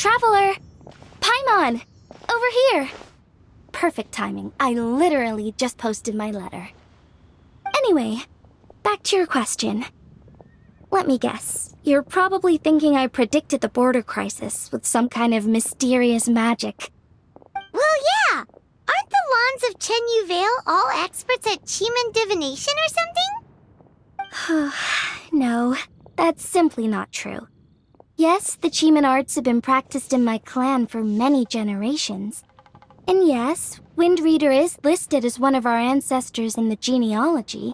Traveler! Paimon! Over here! Perfect timing. I literally just posted my letter. Anyway, back to your question. Let me guess. You're probably thinking I predicted the border crisis with some kind of mysterious magic. Well, yeah! Aren't the Lawns of Chen Yu Vale all experts at Chiman divination or something? No, that's simply not true. Yes, the Chiman arts have been practiced in my clan for many generations. And yes, Windreader is listed as one of our ancestors in the genealogy.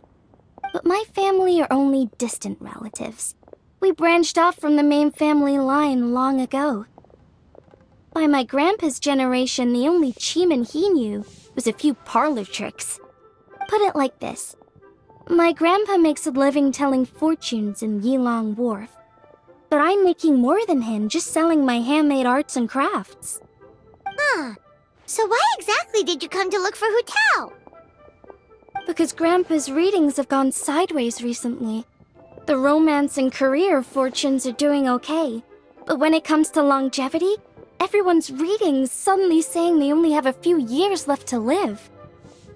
But my family are only distant relatives. We branched off from the main family line long ago. By my grandpa's generation, the only Chiman he knew was a few parlor tricks. Put it like this. My grandpa makes a living telling fortunes in Yilong Wharf. But I'm making more than him just selling my handmade arts and crafts. Huh. So why exactly did you come to look for Hu Tao? Because Grandpa's readings have gone sideways recently. The romance and career fortunes are doing okay. But when it comes to longevity, everyone's readings suddenly saying they only have a few years left to live.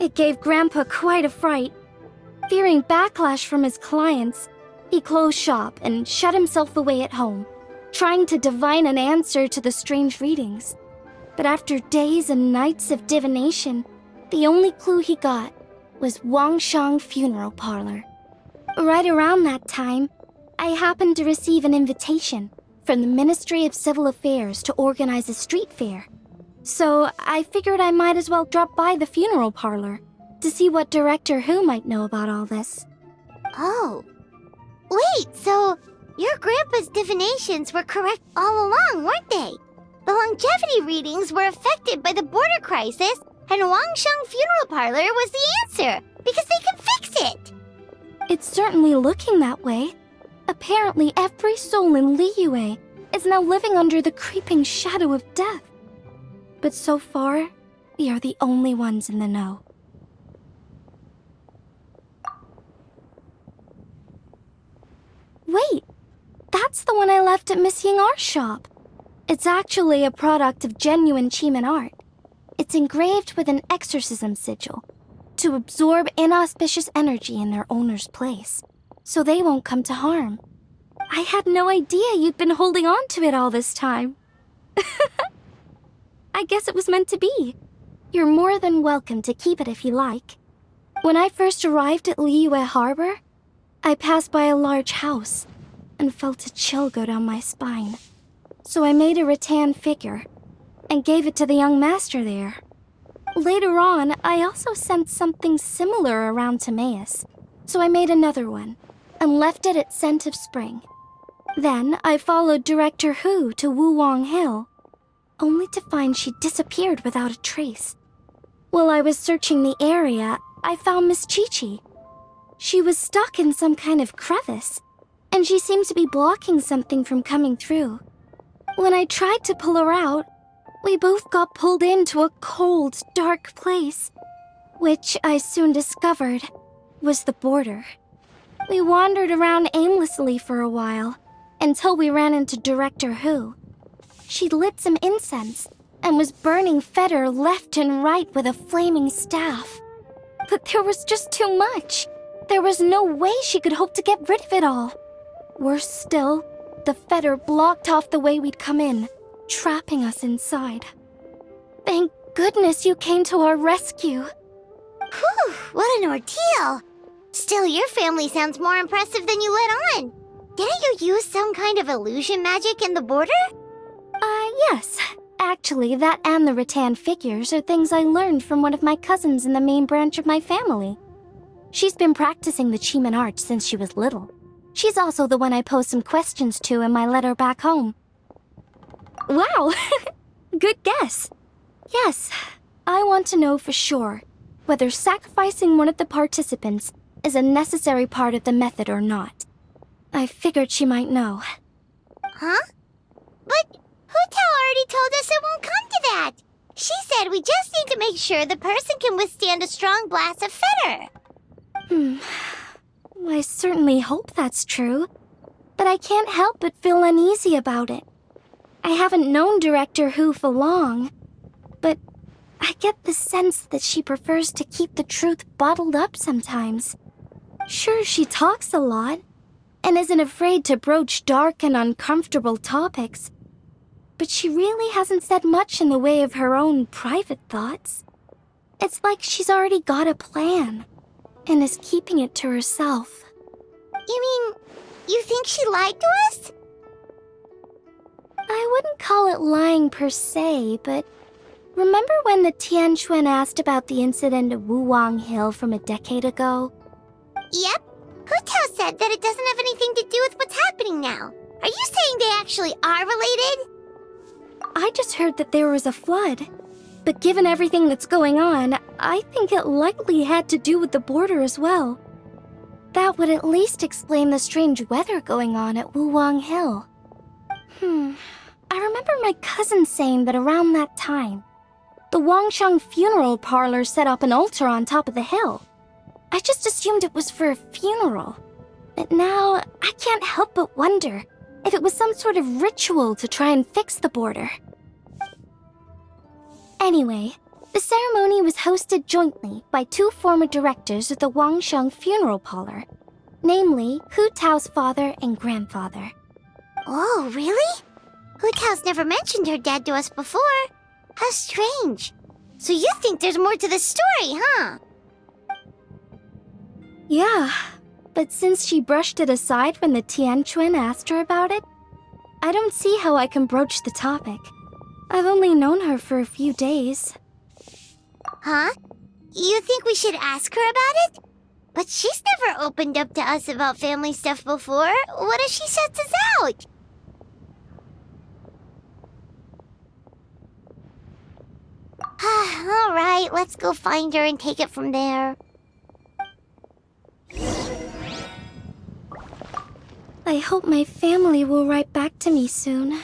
It gave Grandpa quite a fright. Fearing backlash from his clients, he closed shop and shut himself away at home, trying to divine an answer to the strange readings. But after days and nights of divination, the only clue he got was Wangshang Funeral Parlor. Right around that time, I happened to receive an invitation from the Ministry of Civil Affairs to organize a street fair. So I figured I might as well drop by the funeral parlor to see what Director Hu might know about all this. Oh. Wait, so your grandpa's divinations were correct all along, weren't they? The longevity readings were affected by the border crisis, and Wangsheng Funeral Parlor was the answer, because they can fix it! It's certainly looking that way. Apparently every soul in Liyue is now living under the creeping shadow of death. But so far, we are the only ones in the know. Wait, that's the one I left at Miss Ying'ar's shop. It's actually a product of genuine Chiman art. It's engraved with an exorcism sigil to absorb inauspicious energy in their owner's place, so they won't come to harm. I had no idea you'd been holding on to it all this time. I guess it was meant to be. You're more than welcome to keep it if you like. When I first arrived at Liyue Harbor, I passed by a large house and felt a chill go down my spine. So I made a rattan figure and gave it to the young master there. Later on, I also sensed something similar around Timaeus, so I made another one and left it at Scent of Spring. Then I followed Director Hu to Wuwang Hill, only to find she disappeared without a trace. While I was searching the area, I found Miss Chi-Chi. She was stuck in some kind of crevice, and she seemed to be blocking something from coming through. When I tried to pull her out, we both got pulled into a cold, dark place, which I soon discovered was the border. We wandered around aimlessly for a while, until we ran into Director Hu. She lit some incense and was burning Feder left and right with a flaming staff. But there was just too much. There was no way she could hope to get rid of it all. Worse still, the Feder blocked off the way we'd come in, trapping us inside. Thank goodness you came to our rescue. Whew, what an ordeal! Still, your family sounds more impressive than you let on. Didn't you use some kind of illusion magic in the border? Yes. Actually, that and the rattan figures are things I learned from one of my cousins in the main branch of my family. She's been practicing the Chiman art since she was little. She's also the one I posed some questions to in my letter back home. Wow! Good guess. Yes, I want to know for sure whether sacrificing one of the participants is a necessary part of the method or not. I figured she might know. Huh? But Hu Tao already told us it won't come to that. She said we just need to make sure the person can withstand a strong blast of Feder. I certainly hope that's true, but I can't help but feel uneasy about it. I haven't known Director Hu for long, but I get the sense that she prefers to keep the truth bottled up sometimes. Sure, she talks a lot, and isn't afraid to broach dark and uncomfortable topics, but she really hasn't said much in the way of her own private thoughts. It's like she's already got a plan, and is keeping it to herself. You mean, you think she lied to us? I wouldn't call it lying per se, but remember when the Tianquan asked about the incident at Wuwang Hill from a decade ago? Yep. Hu Tao said that it doesn't have anything to do with what's happening now. Are you saying they actually are related? I just heard that there was a flood. But given everything that's going on, I think it likely had to do with the border as well. That would at least explain the strange weather going on at Wuwang Hill. I remember my cousin saying that around that time, the Wangsheng funeral parlor set up an altar on top of the hill. I just assumed it was for a funeral. But now, I can't help but wonder if it was some sort of ritual to try and fix the border. Anyway, the ceremony was hosted jointly by two former directors of the Wangsheng funeral parlor, namely Hu Tao's father and grandfather. Oh, really? Hu Tao's never mentioned her dad to us before. How strange. So you think there's more to the story, huh? Yeah, but since she brushed it aside when the Tianquan asked her about it, I don't see how I can broach the topic. I've only known her for a few days. Huh? You think we should ask her about it? But she's never opened up to us about family stuff before. What if she shuts us out? All right, let's go find her and take it from there. I hope my family will write back to me soon.